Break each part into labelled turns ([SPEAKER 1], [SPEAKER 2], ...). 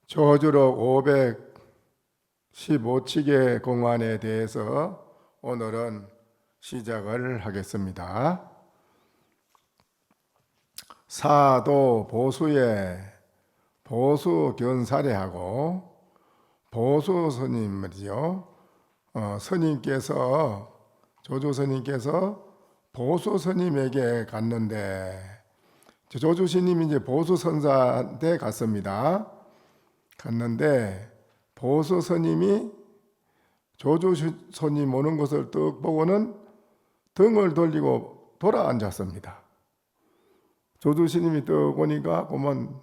[SPEAKER 1] 조주록 515치계 공안에 대해서 오늘은 시작을 하겠습니다. 사도 보수에 보수 견사례하고 보수 스님이죠. 스님께서 조주 스님께서 보수 스님에게 갔는데 조주 스님이 이제 보수 선사한테 갔습니다. 갔는데 보수 스님이 조주 스님 오는 것을 뚝 보고는 등을 돌리고 돌아 앉았습니다. 조주 스님이 뚝 오니까 그만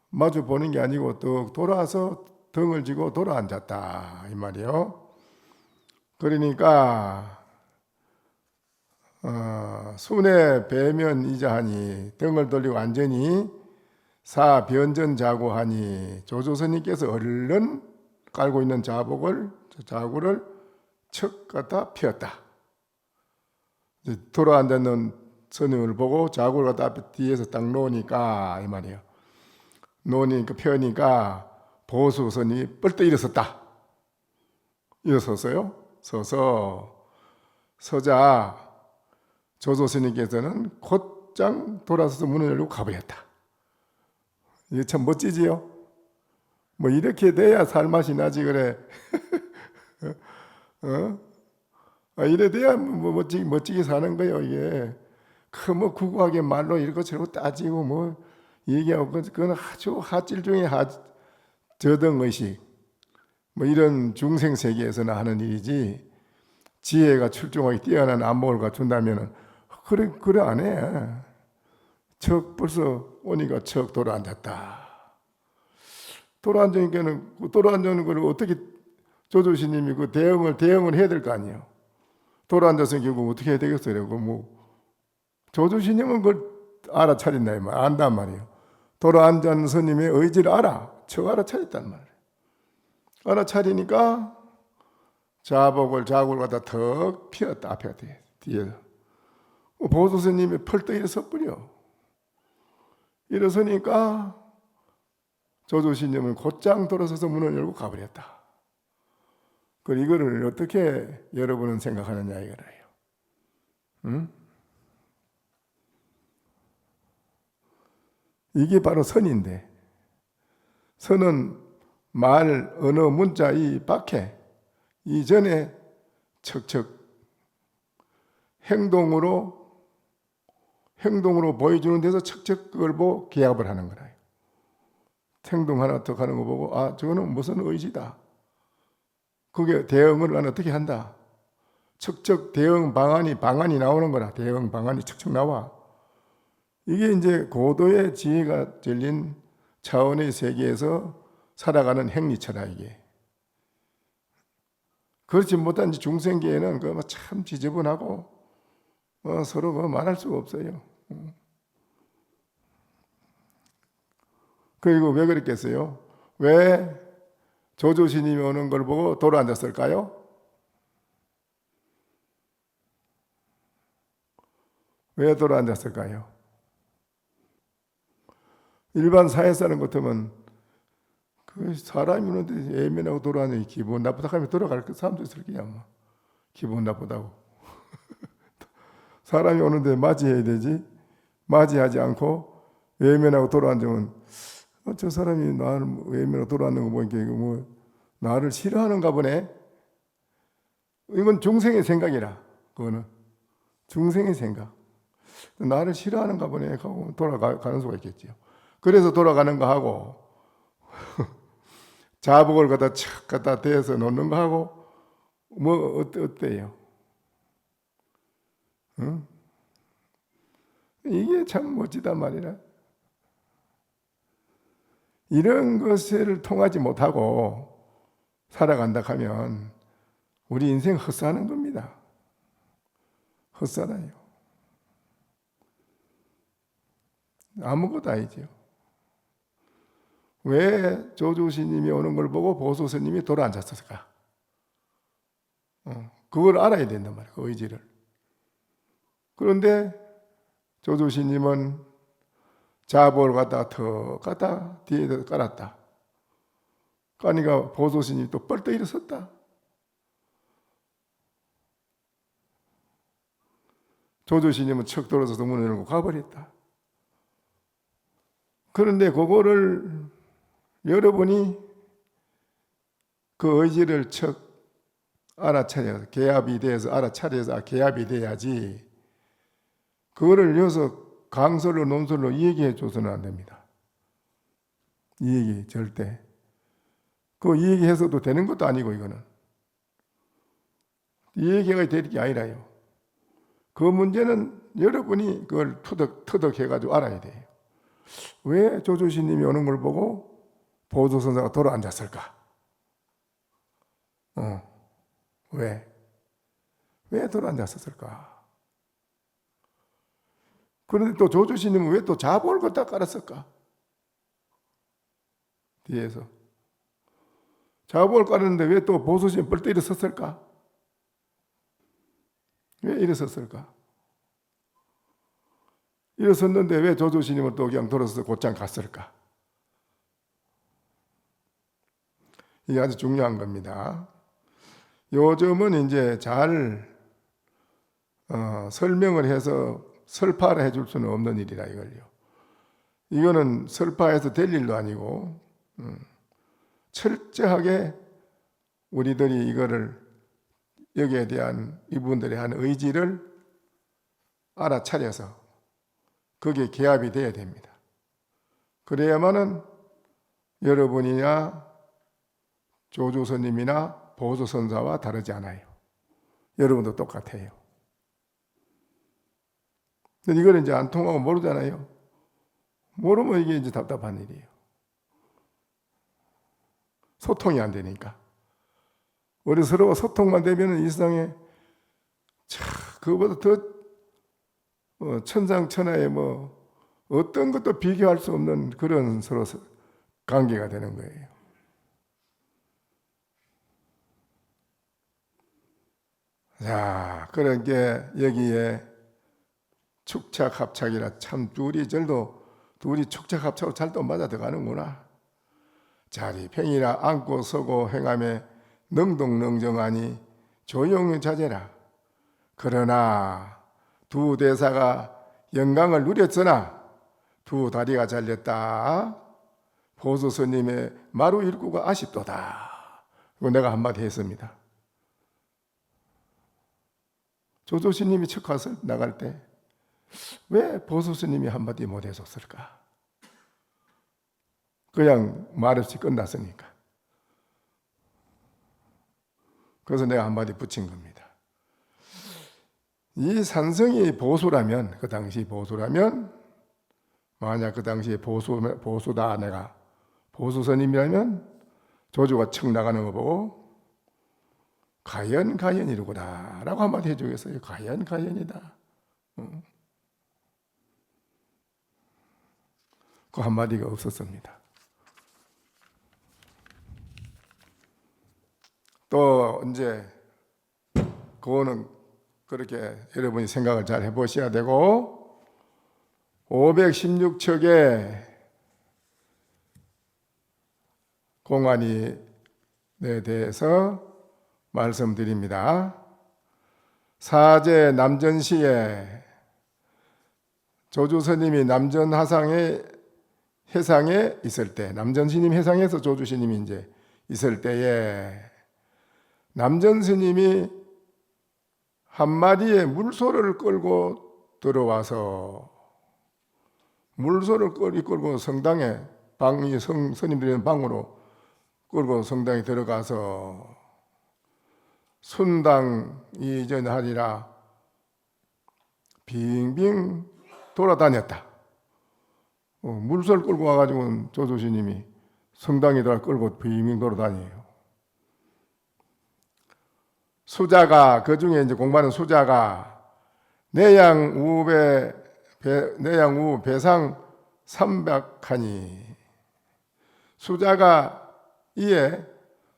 [SPEAKER 1] 마주 보는 게 아니고 뚝 돌아서 등을 지고 돌아 앉았다 이 말이요. 그러니까 순의 배면이자하니 등을 돌리고 앉으니 사변전자고하니 조조스님께서 얼른 깔고 있는 자구를 척 갖다 펴었다. 돌아 앉았는 스님을 보고 자구를 갖다 앞에 뒤에서 딱 놓으니까 이 말이에요. 놓으니까 펴니까 보수 스님이 뻘떡 일어섰다. 일어섰어요. 서자 조조 스님께서는 곧장 돌아서서 문을 열고 가버렸다. 이게 참 멋지지요? 뭐 이렇게 돼야 살맛이 나지 그래. 이래 돼야 뭐 멋지게 사는 거예요. 이게 뭐 구구하게 말로 이것저것 따지고 뭐 얘기하고 그건 아주 하질 중에 저등의식 뭐 이런 중생 세계에서나 하는 일이지. 지혜가 출중하게 뛰어난 안목을 갖춘다면은 그래 안 해. 척 벌써 오니까 척 돌아 앉았다. 돌아 앉으니까는 돌아 앉는 걸 어떻게 조조스님이 그 대응을 해야 될 거 아니에요. 돌아 앉아서 결국 어떻게 해야 되겠어요? 뭐 조조스님은 그걸 알아차린다 이 말, 안단 말이에요. 돌아 앉은 스님의 의지를 척 알아차렸단 말이에요. 알아차리니까 자구를 갖다 턱 피었다 앞에 뒤에서. 보수 스님이 펄떡 일어서버려. 일어서니까 조조스님은 곧장 돌아서서 문을 열고 가버렸다. 이거를 어떻게 여러분은 생각하느냐 이거예요. 응? 이게 바로 선인데, 선은 말, 언어, 문자 이 밖에 이전에 척척 행동으로 보여주는 데서 척척 그걸 보고 기합을 하는 거라. 행동 하나 더 하는 거 보고 저거는 무슨 의지다. 그게 대응을 난 어떻게 한다. 척척 대응 방안이 나오는 거라. 대응 방안이 척척 나와. 이게 이제 고도의 지혜가 들린 차원의 세계에서 살아가는 행리처라 이게. 그렇지 못한 중생계에는 그 참 지저분하고 서로 말할 수가 없어요. 그리고 왜 그랬겠어요? 왜 조조스님이 오는 걸 보고 돌아 앉았을까요? 왜 돌아 앉았을까요? 일반 사회 사람 같으면 사람이 오는데 예민하고 돌아 앉으니 기분 나쁘다 하면 돌아갈 사람도 있을 거야. 뭐. 기분 나쁘다고. 사람이 오는데 맞이해야 되지. 맞이하지 않고 외면하고 돌아앉으면 저 사람이 나를 외면하고 돌아앉는 거 보니까 이거 뭐 나를 싫어하는가 보네. 이건 중생의 생각이라. 그거는 중생의 생각. 나를 싫어하는가 보네 하고 돌아가는 수가 있겠죠. 그래서 돌아가는가 하고 자복을 갖다 대서 놓는 거 하고 뭐 어때요? 응? 이게 참 멋지단 말이라. 이런 것을 통하지 못하고 살아간다 하면 우리 인생 헛사는 겁니다. 헛살아요. 아무것도 아니죠. 왜 조조스님이 오는 걸 보고 보소스님이 돌아앉았을까? 그걸 알아야 된단 말이에요. 그 의지를. 그런데 조조스님은 자복을 갖다 뒤에 깔았다. 그러니까 보소스님이 또 뻘떡 일어섰다. 조조스님은 척 돌아서서 문을 열고 가버렸다. 그런데 그거를 여러분이 그 의지를 척 알아차려서 개합이 돼서 알아차려서 개합이 돼야지 그거를 여기서 강설로 논설로 얘기해 줘서는 안 됩니다. 이 얘기 절대. 그 얘기해서도 되는 것도 아니고 이거는. 이 얘기가 될 게 아니라요. 그 문제는 여러분이 그걸 터득해가지고 알아야 돼요. 왜 조조스님이 오는 걸 보고 보조선사가 돌아앉았을까? 왜 돌아앉았을까? 그런데 또 조조스님은 왜 또 자복을 갖다 깔았을까? 뒤에서. 자복을 깔았는데 왜 또 보소스님이 벌떡 일어섰을까? 왜 일어섰을까? 일어섰는데 왜 조조스님은 또 그냥 돌아서서 곧장 갔을까? 이게 아주 중요한 겁니다. 요즘은 이제 잘 설명을 해서 설파를 해줄 수는 없는 일이라 이걸요. 이거는 설파해서 될 일도 아니고 철저하게 우리들이 이거를 여기에 대한 이분들의 한 의지를 알아차려서 거기에 개합이 돼야 됩니다. 그래야만은 여러분이나 조조스님이나 보조선사와 다르지 않아요. 여러분도 똑같아요. 근데 이걸 이제 안 통하고 모르잖아요. 모르면 이게 이제 답답한 일이에요. 소통이 안 되니까. 우리 서로 소통만 되면 이 세상에 그거보다 더 천상천하에 뭐 어떤 것도 비교할 수 없는 그런 서로 관계가 되는 거예요. 자, 그런 게 여기에 축착합착이라 참 둘이 축착합착으로 잘 또 맞아 들어가는구나. 자리 평이라 앉고 서고 행함에 능동능정하니 조용자재라. 그러나 두 대사가 영광을 누렸으나 두 다리가 잘렸다. 보소스님의 마루 일구가 아쉽도다. 그거 내가 한마디 했습니다. 조조스님이 척 가서 나갈 때 왜 보소스님이 한마디 못 해줬을까? 그냥 말없이 끝났으니까. 그래서 내가 한마디 붙인 겁니다. 이 산성이 보수라면, 그 당시 보수라면, 만약 그 당시에 보수다 내가 보수스님이라면 조조가 척 나가는 거 보고 가연이로구나 라고 한마디 해주겠어요. 가연이다. 그 한마디가 없었습니다. 또 이제 그거는 그렇게 여러분이 생각을 잘 해보셔야 되고 516척의 공안에 대해서 말씀드립니다. 사제 남전시에 조조스님이 남전하상의 해상에 있을 때, 남전스님 해상에서 조조스님이 이제 있을 때에 남전스님이 한 마리의 물소를 끌고 들어와서 물소를 끌고 성당에 방이 스님들이 있는 방으로 끌고 성당에 들어가서 순당이 이전하리라 빙빙 돌아다녔다. 물소를 끌고 와가지고 조조스님이 성당에 들어가 끌고 빙빙 돌아다녀요. 수자가 그 중에 이제 공부하는 수자가 내양우 배상 300하니 수자가 이에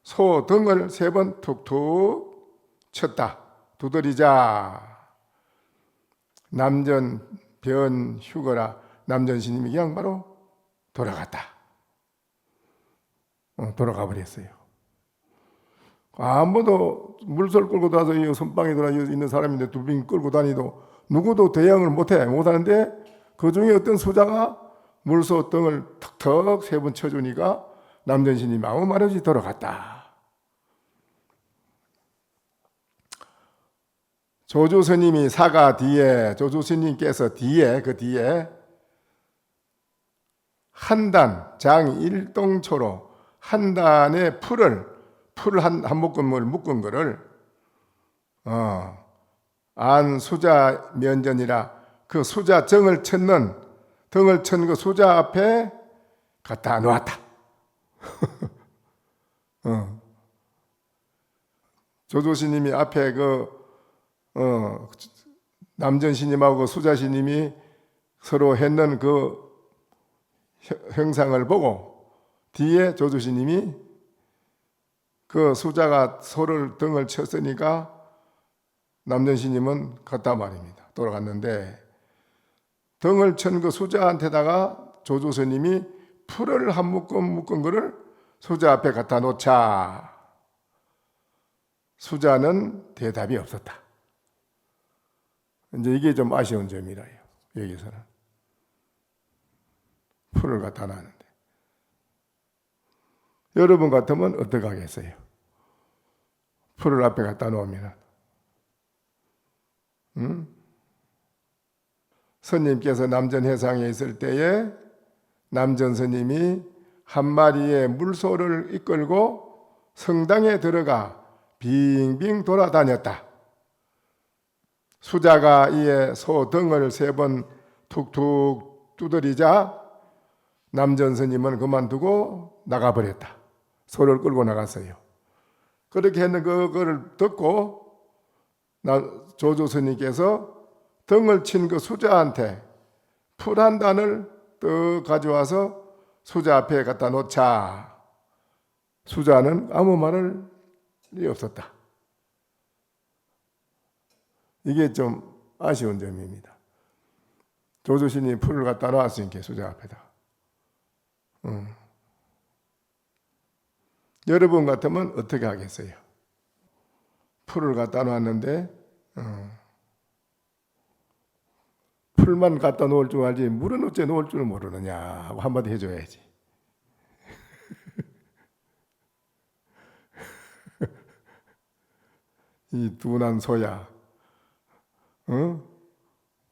[SPEAKER 1] 소 등을 3번 툭툭 쳤다. 두드리자 남전 변 휴거라 남전 스님이 그냥 바로 돌아갔다. 돌아가 버렸어요. 아무도 물소를 끌고 들어와서 이 선방에 들어와 있는 사람인데 두빙 끌고 다니도 누구도 대응을 못하는데 그 중에 어떤 수자가 물소 등을 턱턱 3번 쳐주니까 남전 스님이 아무 말 없이 돌아갔다. 조조 스님이 사가 뒤에 조조 스님께서 그 뒤에 한 단 장 1동초로 한 단의 풀을 한 묶음을 묶은 거를 안 수자 면전이라 그 수자 등을 천 그 수자 앞에 갖다 놓았다. 조조 스님이 앞에 남전 스님하고 수자 스님이 서로 했는 그 형상을 보고 뒤에 조조 스님이 그 수자가 소를 등을 쳤으니까 남전 스님은 갔다 말입니다. 돌아갔는데 등을 친 그 수자한테다가 조조 스님이 풀을 한 묶은 거를 수자 앞에 갖다 놓자 수자는 대답이 없었다. 이제 이게 좀 아쉬운 점이라요. 여기서는 풀을 갖다 놨는데 여러분 같으면 어떻게 하겠어요? 풀을 앞에 갖다 놓으면 스님께서 남전 해상에 있을 때에 남전 스님이 한 마리의 물소를 이끌고 성당에 들어가 빙빙 돌아다녔다. 수자가 이에 소 등을 3번 툭툭 두드리자 남전 스님은 그만두고 나가버렸다. 소를 끌고 나갔어요. 그렇게 했는 그거를 듣고 조조 스님께서 등을 친 그 수자한테 풀 한 단을 떡 가져와서 수자 앞에 갖다 놓자 수자는 아무 말이 없었다. 이게 좀 아쉬운 점입니다. 조조 스님이 풀을 갖다 놨으니까 수자 앞에다. 여러분 같으면 어떻게 하겠어요? 풀을 갖다 놨는데 풀만 갖다 놓을 줄 알지 물은 어째 놓을 줄 모르느냐 하고 한마디 해줘야지. 이 둔한 소야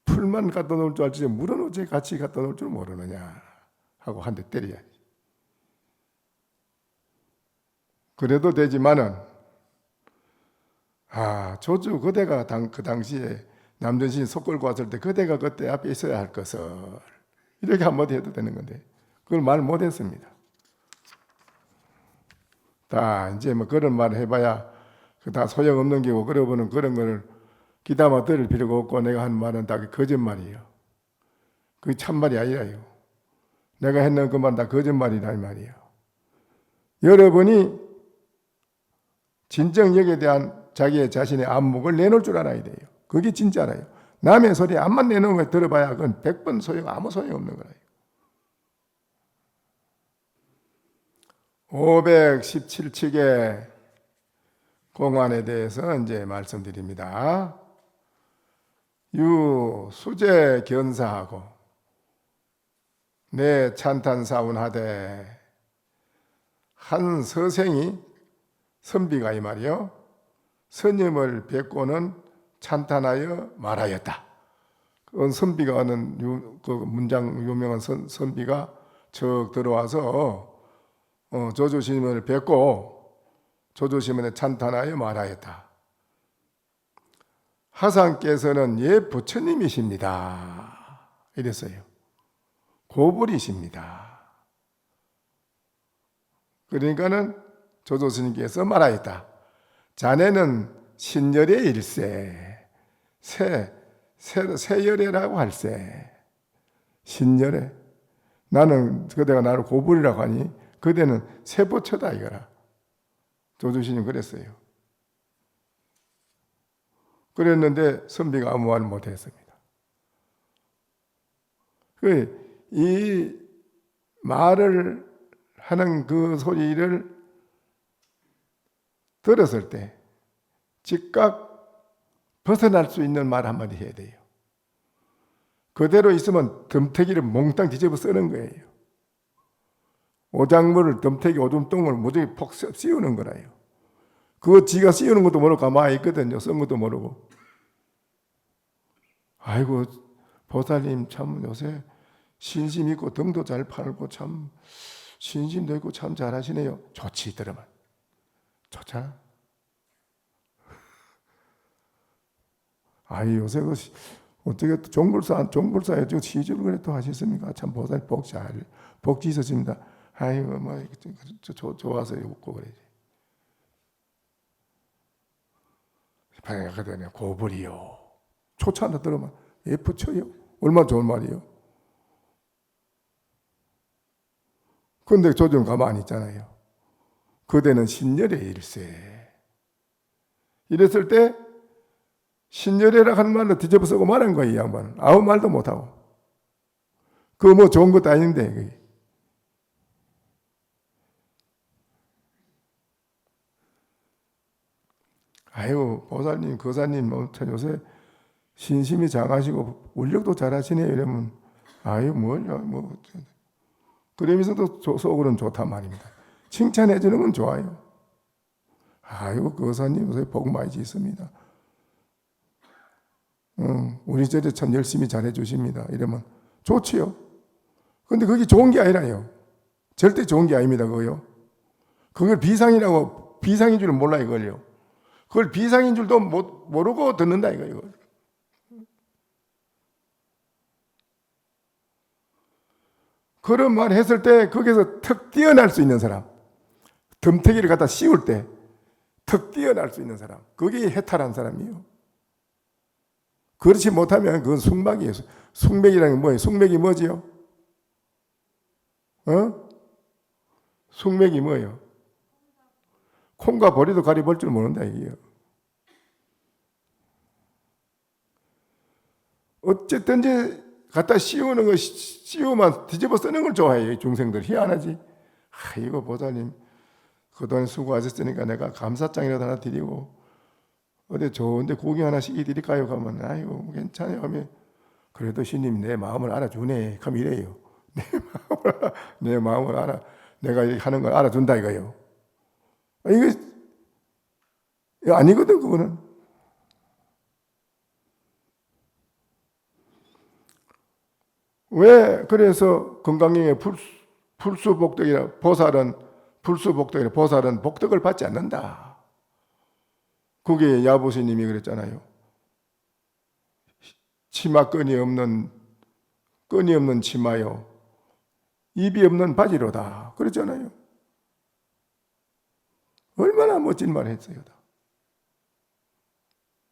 [SPEAKER 1] 풀만 갖다 놓을 줄 알지 물은 어째 같이 갖다 놓을 줄 모르느냐 하고 한 대 때려야지. 그래도 되지만은 조주 그대가 그 당시에 남전신 속 끌고 왔을 때 그대가 그때 앞에 있어야 할 것을 이렇게 한마디 해도 되는 건데 그걸 말 못했습니다. 다 이제 뭐 그런 말 해봐야 다 소용없는 게고 그러고는 그런 거를 귀담아 들을 필요가 없고 내가 한 말은 다 거짓말이에요. 그게 참말이 아니라요. 내가 했는 그 말 다 거짓말이다 이 말이에요. 여러분이 진정 여기에 대한 자기의 자신의 안목을 내놓을 줄 알아야 돼요. 그게 진짜라요. 남의 소리 암만 내놓은 거 들어봐야 그건 100번 아무 소용없는 거라요. 517칙의 공안에 대해서 이제 말씀드립니다. 수제 견사하고 내 찬탄사운하되 한 서생이 선비가 이 말이요. 스님을 뵙고는 찬탄하여 말하였다. 그건 선비가 하는 그 문장 유명한 선비가 척 들어와서 조조스님을 뵙고 조조스님을 찬탄하여 말하였다. 하상께서는 예 부처님이십니다. 이랬어요. 고불이십니다. 그러니까는 조조스님께서 말하였다. 자네는 신열의 일세, 세열애라고 할세. 신열애. 나는 그대가 나를 고불이라고 하니 그대는 세보처다 이거라. 조조스님 그랬어요. 그랬는데 선비가 아무 말을 못했습니다. 이 말을 하는 그 소리를 들었을 때 즉각 벗어날 수 있는 말 한마디 해야 돼요. 그대로 있으면 덤태기를 몽땅 뒤집어 쓰는 거예요. 오작물을 덤태기 오줌똥을 무지개 폭 씌우는 거라요. 그거 지가 씌우는 것도 모르고 가만히 있거든요. 쓴 것도 모르고. 아이고 보살님 참 요새 신심 있고 등도 잘 팔고 참 신심도 있고 참 잘하시네요. 좋지 들으면. 좋잖아. 아이 요새 그 어떻게 종불사에 지금 시집을 그래 또 하셨습니까? 참 보살 복 지으십니다. 아이고 뭐 좋아서 웃고 그러지. 방향하거든요. 고불이요. 초차한다 들으면 예쁘죠요. 얼마나 좋은 말이요. 그런데 조정 가만히 있잖아요. 그대는 신열의 일세. 이랬을 때 신열애라 하는 말로 뒤집어 쓰고 말한 거예요. 이 양반은. 아무 말도 못하고. 그거 뭐 좋은 것도 아닌데 그게. 아이고 보살님 거사님 요새 신심이 장하시고 원력도 잘하시네요. 이러면 아유 뭐냐 뭐 그러면서도 속으로는 좋단 말입니다. 칭찬해 주는 건 좋아요. 아이고 거사님 요새 복 많이 지습니다. 우리 절에 참 열심히 잘해 주십니다. 이러면 좋지요. 근데 그게 좋은 게 아니라요. 절대 좋은 게 아닙니다. 그거요. 그걸 비상인 줄은 몰라 이걸요. 그걸 비상인 줄도 모르고 듣는다 이거요. 그런 말 했을 때 거기서 턱 뛰어날 수 있는 사람, 덤태기를 갖다 씌울 때 턱 뛰어날 수 있는 사람, 그게 해탈한 사람이에요. 그렇지 못하면 그건 숙맥이에요. 숙맥이라는 게 뭐예요? 숙맥이 뭐지요? 숙맥이 뭐예요? 콩과 보리도 가리 볼 줄 모른다 이게요. 어쨌든지 갖다 씌우는 거 씌우면 뒤집어 쓰는 걸 좋아해요. 중생들 희한하지. 이거 보살님 그 돈 수고하셨으니까 내가 감사장이라도 하나 드리고 어디 좋은데 고기 하나씩 드릴까요? 가면 아이고 괜찮아요 하면 그래도 신님 내 마음을 알아주네. 그럼 이래요. 내 마음을 알아. 내가 하는 걸 알아준다 이거예요. 이거 아니거든 그거는. 왜 그래서 건강경에 불수복덕이라 보살은 복덕을 받지 않는다. 그게 야보스님이 그랬잖아요. 치마 끈이 없는 치마요. 입이 없는 바지로다. 그랬잖아요. 얼마나 멋진 말 했어요.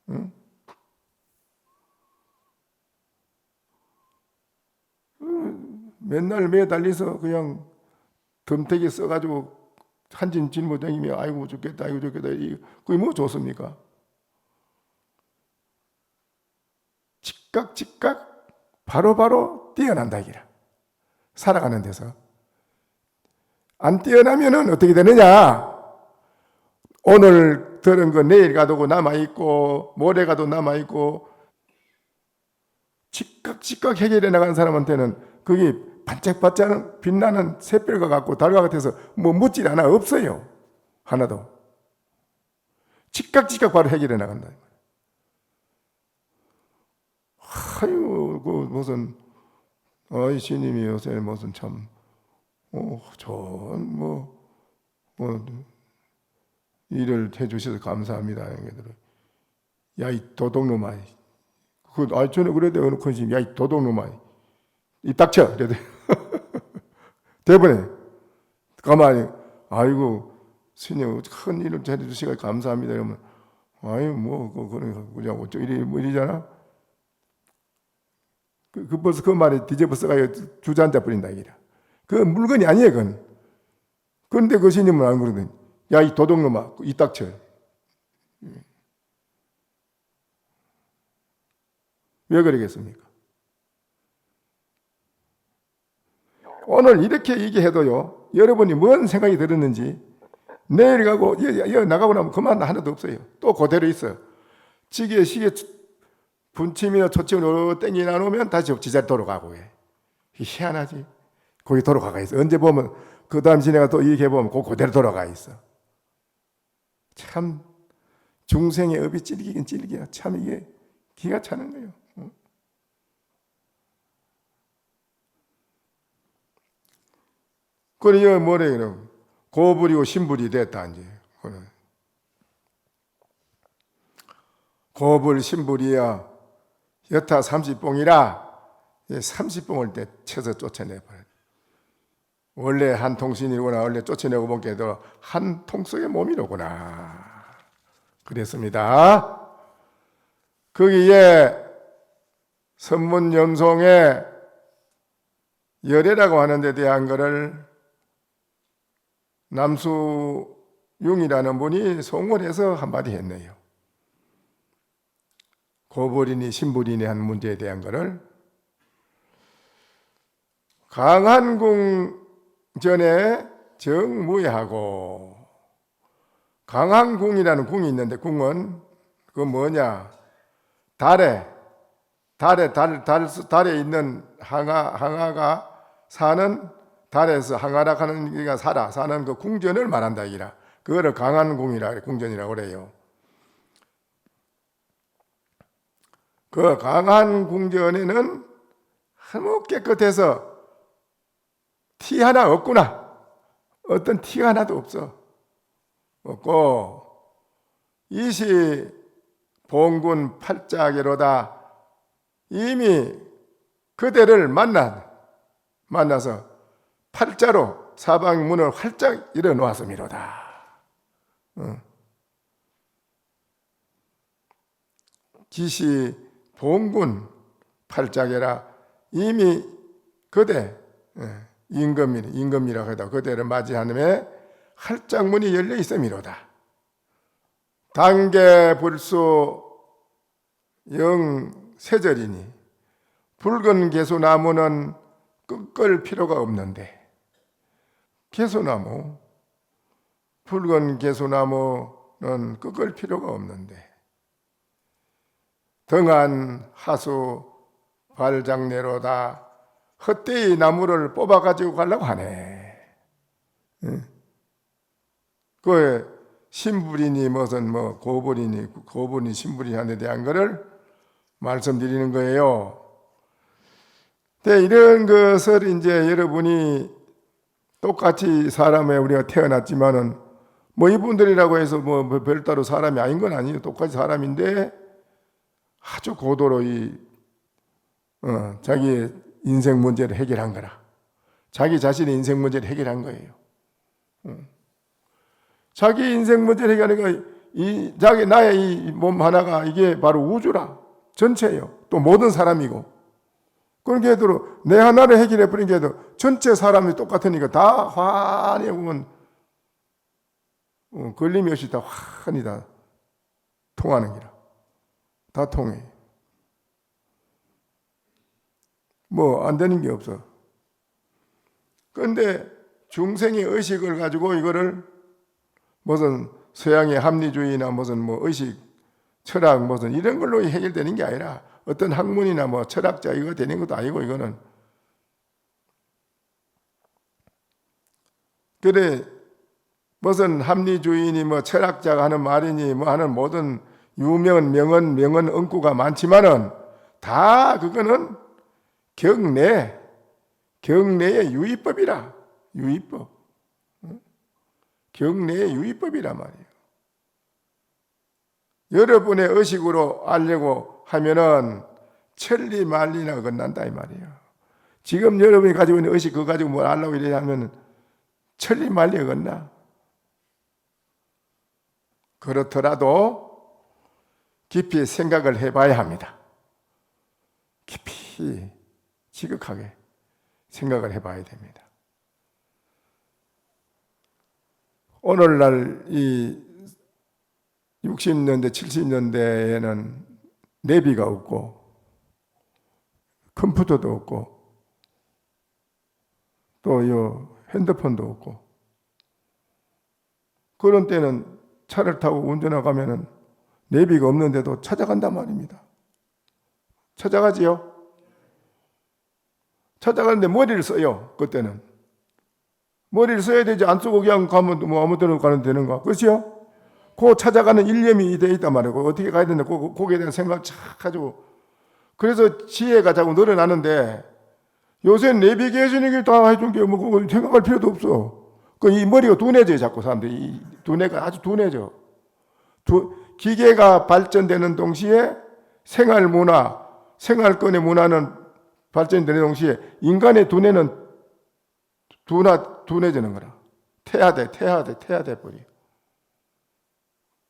[SPEAKER 1] 응? 맨날 매달려서 그냥 덤태기 써가지고 한진 짊어쟁이며 아이고 죽겠다 그게 뭐 좋습니까? 즉각 바로 뛰어난다 이기라. 살아가는 데서 안 뛰어나면은 어떻게 되느냐? 오늘 들은 거 내일 가도 남아있고 모레 가도 남아있고 즉각 해결해 나가는 사람한테는 그게 반짝반짝 빛나는 샛별과 같고 달과 같아서 뭐 묻질 않아. 없어요. 하나도. 즉각 바로 해결해 나간다. 아유 그 무슨 스님이 요새 무슨 참 좋은 뭐 일을 해주셔서 감사합니다. 야 이 도둑놈아, 전에 그래도 어느 큰 스님, 야 이 도둑놈아, 입 닥쳐. 그래도 대번에 가만히, 아이고 스님 큰 일을 해주시니까 감사합니다. 이러면 아유 그냥 어쩌 이리잖아. 벌써 그 말이 뒤집어서가 주저앉아 버린다 이기라. 그 물건이 아니에요, 그건. 그런데 그 스님은 안 그러더니, 야 이 도둑놈아, 입 닥쳐. 왜 그러겠습니까? 오늘 이렇게 얘기해도요, 여러분이 뭔 생각이 들었는지, 내일 가고, 나가고 나면 그만 하나도 없어요. 또 그대로 있어요. 시계 분침이나 초침으로 땡기 나누면 다시 지자리 돌아가고 해. 희한하지. 거기 돌아가 있어. 언제 보면, 그 다음 시내가 또 얘기해보면 그대로 돌아가 있어. 참, 중생의 업이 찔기긴 찔기야. 참 이게 기가 차는 거예요. 그래, 뭐래요? 고불이고 신불이 됐다, 이제. 고불, 신불이야. 여타 30봉이라 30봉을 때 쳐서 쫓아내버려. 원래 한 통신이구나. 원래 쫓아내고 보니까 한 통속의 몸이로구나. 그랬습니다. 거기에 선문연송에 열애라고 하는 데 대한 것을 남수용이라는 분이 송원해서 한마디 했네요. 고불이니 신불이니 한 문제에 대한 것을 강한궁전에 정무하고, 강한궁이라는 궁이 있는데, 궁은 그 뭐냐, 달에 있는 항아가 사는, 달에서 항아라 하는 게가 사는 그 궁전을 말한다 이라. 그거를 강한궁이라, 궁전이라고 그래요. 그 강한궁전에는 너무 깨끗해서 티 하나 없구나. 어떤 티가 하나도 없고, 이시 봉군 팔자계로다. 이미 그대를 만나서 팔자로 사방 문을 활짝 열어 놓았음이로다. 기시 봉군 팔자계라. 이미 그대, 임금이라고 해도 그대를 맞이하는 활짝 문이 열려 있음이로다. 단계 불수 영세절이니 붉은 개수나무는 꺾을 필요가 없는데, 붉은 개수나무는 꺾을 필요가 없는데, 등한 하수 발장내로다. 헛되이 나무를 뽑아 가지고 가려고 하네. 그 신불이니 무슨 고불이니 신불이니 하는 데 대한 것을 말씀드리는 거예요. 이런 것을 이제 여러분이 똑같이 사람에 우리가 태어났지만은 이분들이라고 해서 별따로 사람이 아닌 건 아니에요. 똑같이 사람인데 아주 고도로 자기의 인생 문제를 해결한 거라. 자기 자신의 인생 문제를 해결한 거예요. 자기 인생 문제를 해결하니까 나의 이 몸 하나가 이게 바로 우주라. 전체예요. 또 모든 사람이고. 그런 게도 내 하나를 해결해 버린 게도 전체 사람이 똑같으니까 다 환히 보면 걸림이 없이 다 환히 다 통하는 기라. 다 통해. 안 되는 게 없어. 그런데 중생의 의식을 가지고 이거를 무슨 서양의 합리주의나 무슨 의식, 철학 무슨 이런 걸로 해결되는 게 아니라, 어떤 학문이나 철학자 이거 되는 것도 아니고, 이거는 그래 무슨 합리주의니 철학자가 하는 말이니 하는 모든 유명한 명언 언구가 많지만은 다 그거는 경내의 유의법이라. 유의법. 경내의 유의법이란 말이에요. 여러분의 의식으로 알려고 하면은 천리 만리나 건난다 이 말이에요. 지금 여러분이 가지고 있는 의식 그거 가지고 뭘 알려고 이래 하면 천리 만리가 건나. 그렇더라도 깊이 생각을 해봐야 합니다. 깊이 지극하게 생각을 해봐야 됩니다. 오늘날 이 60년대, 70년대에는 내비가 없고 컴퓨터도 없고 또 요 핸드폰도 없고 그런 때는 차를 타고 운전하가면은 내비가 없는데도 찾아간단 말입니다. 찾아가지요? 찾아가는데 머리를 써요. 그때는 머리를 써야 되지 안 쓰고 그냥 가면 뭐 아무 데나 가면 되는가? 그렇지요? 그 찾아가는 일념이 돼 있단 말이에요. 어떻게 가야 되는데 거기에 대한 생각을 착 가지고 그래서 지혜가 자꾸 늘어나는데 요새 내비게이션이 다 해준 게 뭐 그거 생각할 필요도 없어. 그 이 머리가 둔해져요. 자꾸 사람들이 이 두뇌가 아주 둔해져. 기계가 발전되는 동시에 생활 문화, 생활권의 문화는 발전되는 동시에 인간의 두뇌는 둔해지는 거라. 태화돼 버려.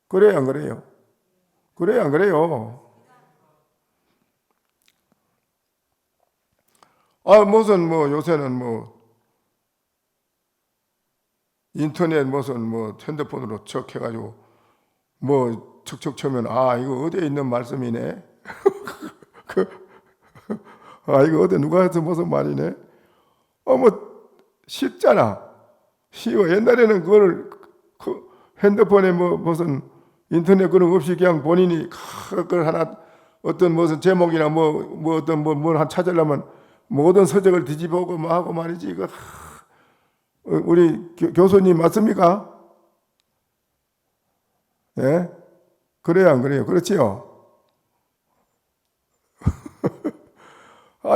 [SPEAKER 1] 그래요, 안 그래요? 그래요, 안 그래요? 무슨 요새는 인터넷 무슨 핸드폰으로 척 해가지고 척척 쳐면 이거 어디에 있는 말씀이네. 이거 어디 누가 해서 무슨 말이네. 쉽잖아. 쉬워. 옛날에는 그걸 핸드폰에 무슨 인터넷 그런 거 없이 그냥 본인이 그걸 하나 어떤 무슨 제목이나 어떤 뭘 한 찾으려면 모든 서적을 뒤집어오고 하고 말이지. 이거 우리 교수님 맞습니까? 예? 그래요, 안 그래요? 그렇지요?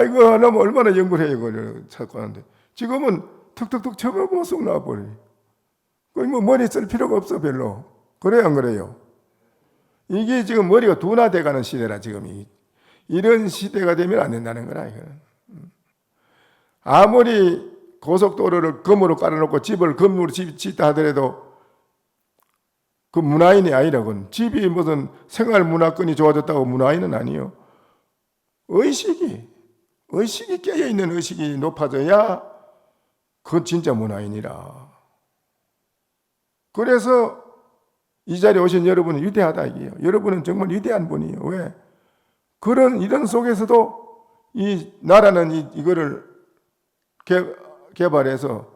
[SPEAKER 1] 이거 하려면 얼마나 연구를 해요, 이걸 찾고 하는데. 지금은 툭툭툭 쳐보면 쏙 나와버려. 머리 쓸 필요가 없어, 별로. 그래요, 안 그래요? 이게 지금 머리가 둔화돼 가는 시대라, 지금. 이런 시대가 되면 안 된다는 거라, 이거는. 아무리 고속도로를 금으로 깔아놓고 집을 금으로 짓다 하더라도 그 문화인이 아니라고는. 집이 무슨 생활 문화권이 좋아졌다고 문화인은 아니요. 의식이 깨어있는 의식이 높아져야 그건 진짜 문화인이라. 그래서 이 자리에 오신 여러분은 위대하다 이게요. 여러분은 정말 위대한 분이에요. 왜? 이런 속에서도 이 나라는 이거를 개발해서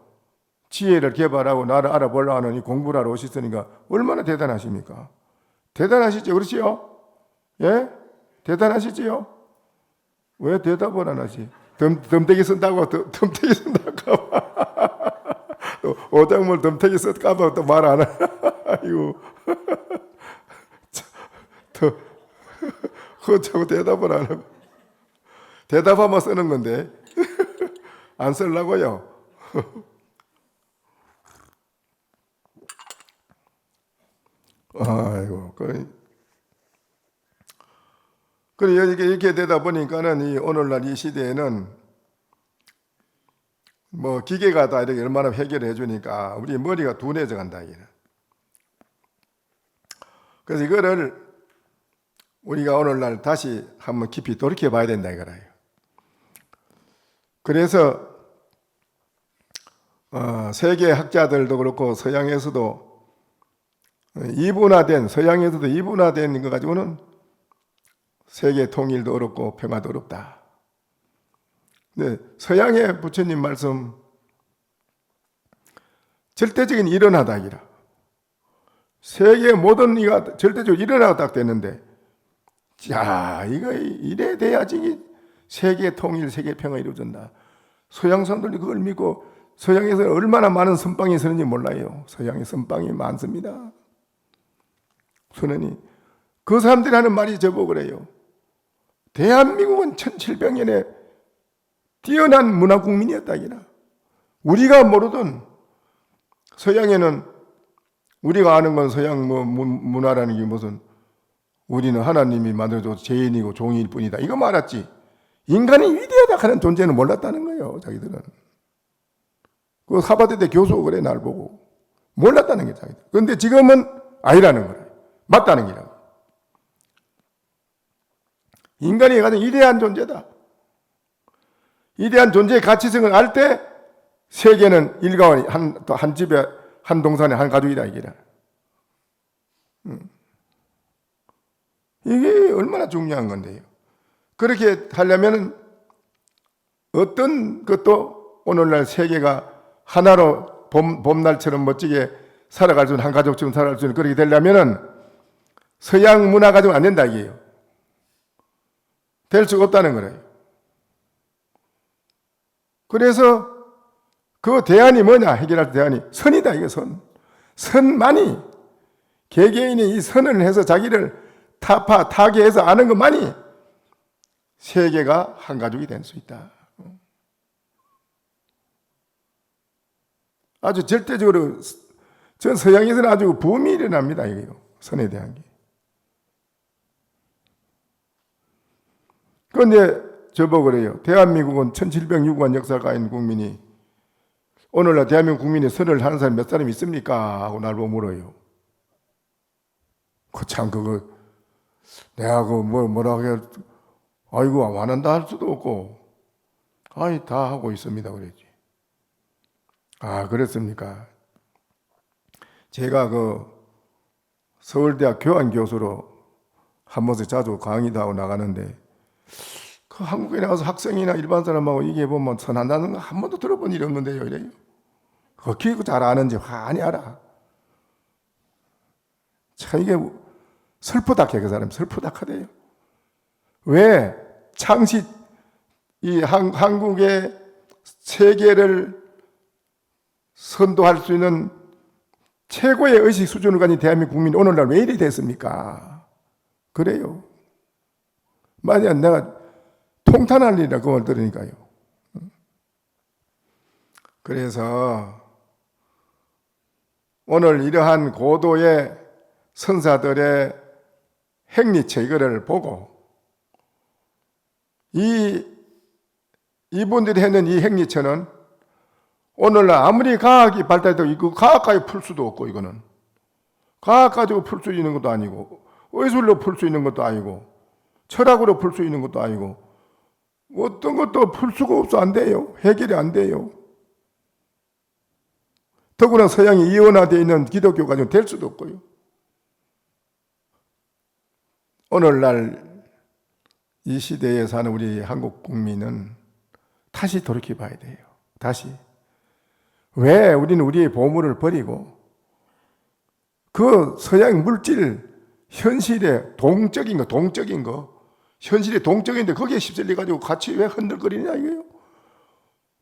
[SPEAKER 1] 지혜를 개발하고 나를 알아보려고 하는 이 공부를 하러 오셨으니까 얼마나 대단하십니까? 대단하시죠? 그렇지요? 예? 대단하시지요? 왜 대답을 안 하지? 덤태기 쓴다고 덤태기 쓴다고 오작물 덤태기 쓸까봐 또 말 안 해. 아이고 그거 자꾸 대답을 안 하고 대답하면 쓰는 건데 안 쓰려고요. 아이고 그래 이렇게 되다 보니까는 이 오늘날 이 시대에는 기계가 다 이렇게 얼마나 해결해 주니까 우리 머리가 둔해져 간다 이게. 그래서 이거를 우리가 오늘날 다시 한번 깊이 돌이켜 봐야 된다 이거라요. 그래서 세계 학자들도 그렇고 서양에서도 서양에서도 이분화된 거 가지고는 세계 통일도 어렵고 평화도 어렵다. 근데 서양의 부처님 말씀 절대적인 일어나다 이라. 세계 모든 이가 절대적으로 일어나가 딱 됐는데 이거 이래 돼야지 세계 통일, 세계 평화 이루어진다. 서양 사람들이 그걸 믿고 서양에서 얼마나 많은 선방이 서는지 몰라요. 서양에 선방이 많습니다. 선언이 그 사람들이 하는 말이 저보고 그래요. 대한민국은 1700년에 뛰어난 문화 국민이었다. 우리가 모르던 서양에는 우리가 아는 건 서양 문화라는 게 무슨 우리는 하나님이 만들어줘서 죄인이고 종일 뿐이다. 이거 말았지. 인간이 위대하다 하는 존재는 몰랐다는 거예요. 자기들은. 그 하버드대 교수가 그래 날 보고. 몰랐다는 게 자기들. 그런데 지금은 아니라는 거예요. 맞다는 거라고. 인간이 가장 위대한 존재다. 위대한 존재의 가치성을 알 때 세계는 일가원이 한 집에 한 동산에 한 가족이다 이게라. 이게 얼마나 중요한 건데요. 그렇게 하려면 어떤 것도 오늘날 세계가 하나로 봄날처럼 멋지게 살아갈 수 있는 한 가족처럼 살아갈 수 있는 그렇게 되려면 서양 문화 가지고는 안 된다 이게요. 될 수가 없다는 거예요. 그래서 그 대안이 뭐냐? 해결할 대안이 선이다 이게 선. 선만이 개개인이 이 선을 해서 자기를 타개해서 아는 것만이 세계가 한 가족이 될 수 있다. 아주 절대적으로 전 서양에서는 아주 붐이 일어납니다. 이게요. 선에 대한 게. 그런데 저보고 그래요. 대한민국은 1706년 역사가 있는 국민이 오늘날 대한민국 국민이 선을 하는 사람이 몇 사람 있습니까? 하고 날 보고 물어요. 그거 내가 뭐라고 해 아이고 안 한다 할 수도 없고 아이 다 하고 있습니다 그랬지. 아 그랬습니까? 제가 서울대학 교환교수로 한 번씩 자주 강의도 하고 나가는데 그 한국에 나가서 학생이나 일반 사람하고 얘기해보면 선한다는 거 한 번도 들어본 일이 없는데요 이래요. 어떻게 잘 아는지 환히 알아. 참 이게 슬프다해 그 사람 슬프다하대요. 왜 창시 이 한국의 세계를 선도할 수 있는 최고의 의식 수준을 가진 대한민국 국민이 오늘날 왜 이리 됐습니까? 그래요. 만약 내가 통탄할 일이라 그걸 들으니까요. 그래서 오늘 이러한 고도의 선사들의 행리체 이거를 보고 이분들이 했는 이 행리체는 오늘날 아무리 과학이 발달해도 이거 과학까지 풀 수도 없고 이거는 과학 가지고 풀 수 있는 것도 아니고 의술로 풀 수 있는 것도 아니고 철학으로 풀 수 있는 것도 아니고 어떤 것도 풀 수가 없어 안 돼요. 해결이 안 돼요. 더구나 서양이 이원화되어 있는 기독교 가지고 될 수도 없고요. 오늘날 이 시대에 사는 우리 한국 국민은 다시 돌이켜 봐야 돼요. 다시. 왜 우리는 우리의 보물을 버리고 그 서양 물질 현실에 동적인 거 현실에 동적인데 거기에 휩쓸려 가지고 같이 왜 흔들거리냐 이거예요.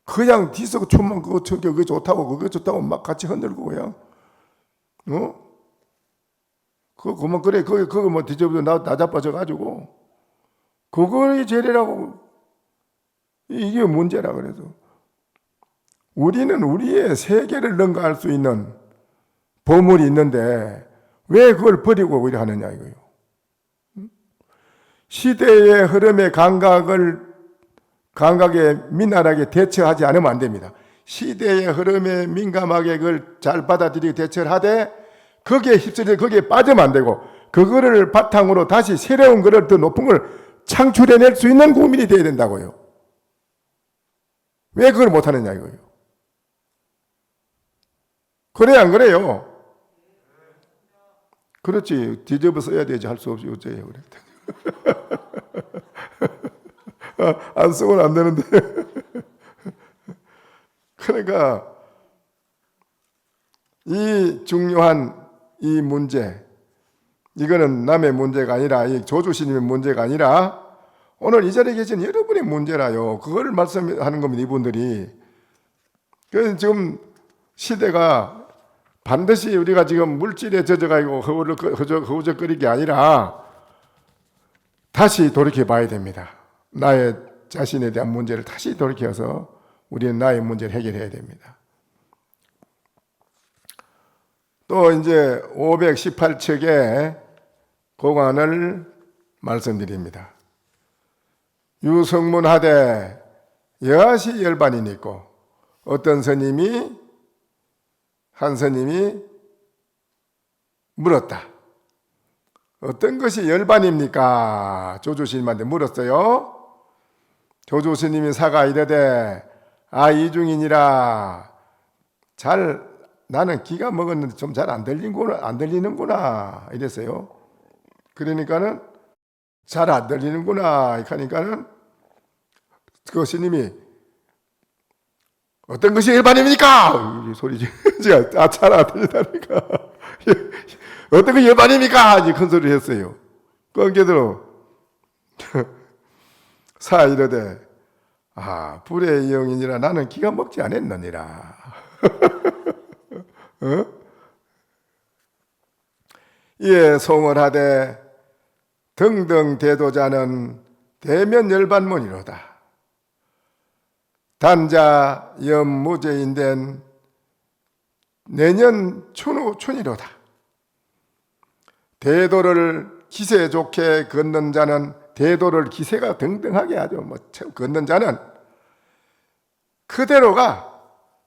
[SPEAKER 1] 그냥 뒤서 춤만 그거 좋다고 막 같이 흔들고 그냥 그거만 그래 그거 뭐 뒤집어도 나 자빠져 가지고 그거의 죄라고 이게 문제라 그래서 우리는 우리의 세계를 능가할 수 있는 보물이 있는데 왜 그걸 버리고 오히려 하느냐 이거예요. 시대의 흐름의 감각에 민감하게 대처하지 않으면 안 됩니다. 시대의 흐름에 민감하게 그걸 잘 받아들이고 대처를 하되 거기에 휩쓸려 거기에 빠지면 안 되고 그거를 바탕으로 다시 새로운 거를 더 높은 걸 창출해낼 수 있는 국민이 되어야 된다고요. 왜 그걸 못하느냐 이거예요. 그래 안 그래요? 그렇지. 뒤집어 써야 되지 할 수 없이 어째요 그래. 안 쓰고는 안 되는데. 그러니까 이 중요한 이 문제 이거는 남의 문제가 아니라 이 조주신님의 문제가 아니라 오늘 이 자리에 계신 여러분의 문제라요. 그걸 말씀하는 겁니다. 이분들이. 그래서 지금 시대가 반드시 우리가 지금 물질에 젖어가지고 허우적거리는 게 아니라 다시 돌이켜 봐야 됩니다. 나의 자신에 대한 문제를 다시 돌이켜서 우리는 나의 문제를 해결해야 됩니다. 또 이제 518척의 공안을 말씀드립니다. 유성문하되 여하시 열반이 있고, 어떤 스님이 한 스님이 물었다. 어떤 것이 열반입니까? 조조스님한테 물었어요. 조조스님이 사가 이르되 이중이니라. 나는 기가 먹었는데 좀 잘 안 들리는구나 이랬어요. 그러니까는 잘 안 들리는구나 하니까는 그 스님이 어떤 것이 열반입니까? 소리 제가 잘 안 들리다니까. 어떤 것이 열반입니까? 큰 소리를 했어요. 꺾여들어 사 이르되 불의 영이니라. 나는 기가 먹지 않았느니라. 이에 송을 하되 등등 대도자는 대면 열반문이로다. 단자 연무제인된 내년 춘이로다. 대도를 기세 좋게 걷는 자는, 대도를 기세가 등등하게 하죠. 걷는 자는 그대로가,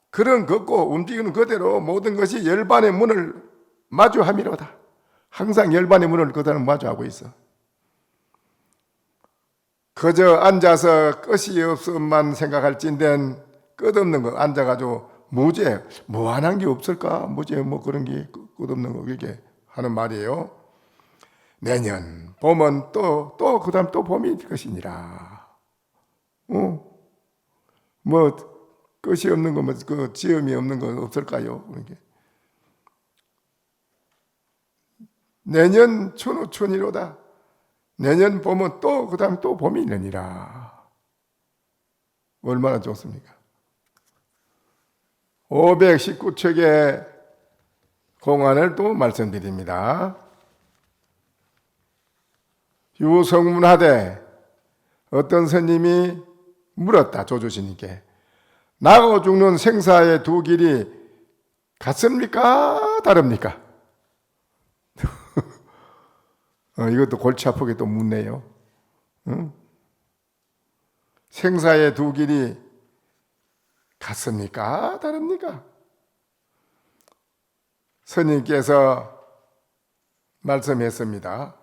[SPEAKER 1] 그런 걷고 움직이는 그대로 모든 것이 열반의 문을 마주함이로다. 항상 열반의 문을 그 사람 마주하고 있어. 그저 앉아서 끝이 없음만 생각할진된, 끝없는 거 앉아가지고 무죄 뭐 안 한 게 없을까? 무죄 뭐 그런 게 끝없는 거, 그게 하는 말이에요. 내년 봄은 또 그 다음 또 봄이 것이니라. 뭐 끝이 없는 거, 그 지음이 없는 건 없을까요? 내년 춘이로다. 내년 봄은 또 그 다음 또 봄이 있느니라. 얼마나 좋습니까? 519척의 공안을 또 말씀드립니다. 유성문하되 어떤 스님이 물었다. 조조스님께 나고 죽는 생사의 두 길이 같습니까? 다릅니까? 이것도 골치 아프게 또 묻네요. 생사의 두 길이 같습니까? 다릅니까? 스님께서 말씀했습니다.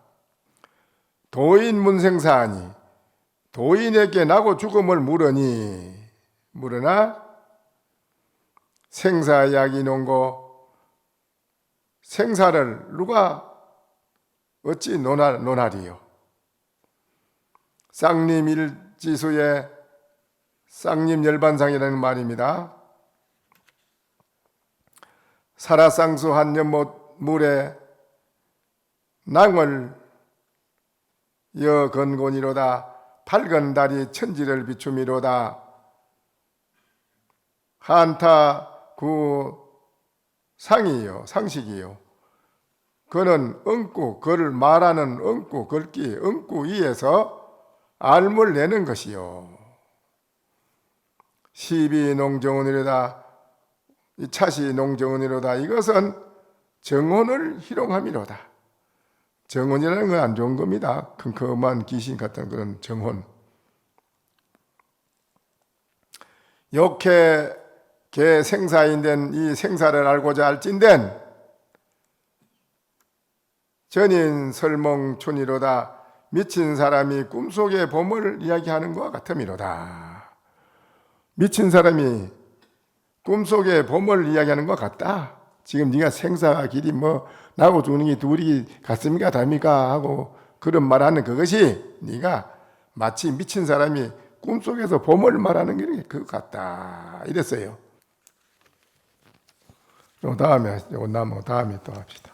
[SPEAKER 1] 도인 문생사하니, 도인에게 나고 죽음을 물으나 생사약이 논고, 생사를 누가 어찌 논하리요? 쌍림일지수의 쌍림열반상이라는 말입니다. 사라쌍수 한 연못물에 낭을 여건곤이로다. 밝은 달이 천지를 비춤이로다. 한타 구 상이요, 상식이요. 그는 엉구, 그를 말하는 엉구, 글귀, 엉구 위에서 알물 내는 것이요. 시비 농정원이로다. 이 차시 농정원이로다. 이것은 정혼을 희롱함이로다. 정혼이라는 건 안 좋은 겁니다. 컴컴한 귀신 같은 그런 정혼. 욕해 개 생사인 이 생사를 알고자 할진된 전인 설몽촌이로다. 미친 사람이 꿈속의 봄을 이야기하는 것과 같음이로다. 미친 사람이 꿈속의 봄을 이야기하는 것 같다. 지금 네가 생사가 길이 나고 죽는 게 둘이 같습니까 다릅니까 하고 그런 말하는 그것이 네가 마치 미친 사람이 꿈속에서 봄을 말하는 게 그것 같다 이랬어요. 다음에 또 합시다.